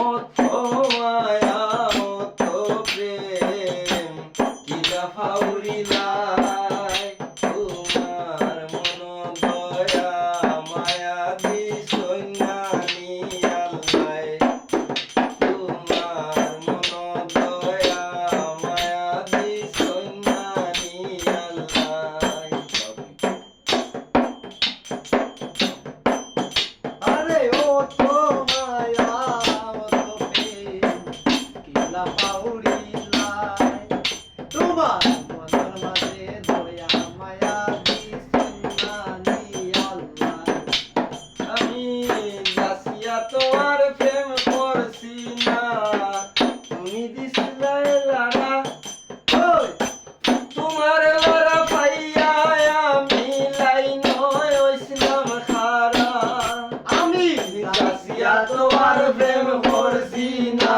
মতো মায়া মতো প্রেম কি দফা উড়িলাই তোমার মন দয়া মায়া দিছই না নিয়ালাই তোমার মন দয়া মায়া দিছই না নিয়ালাই আরে ও তো মায়া মতো প্রেম কিলা পাউরিলাই তোমার মনের মাঝে দয়া মায়া দিছন্নানি আল্লাহ আমি যাসিয়া তোমার প্রেম করছি না তুমি দিছিলে লারা ওই তোমার লারা পাইয়া আমি লাইন হইছিলাম খারা আমি যাসিয়া তোমার প্রেম করছি না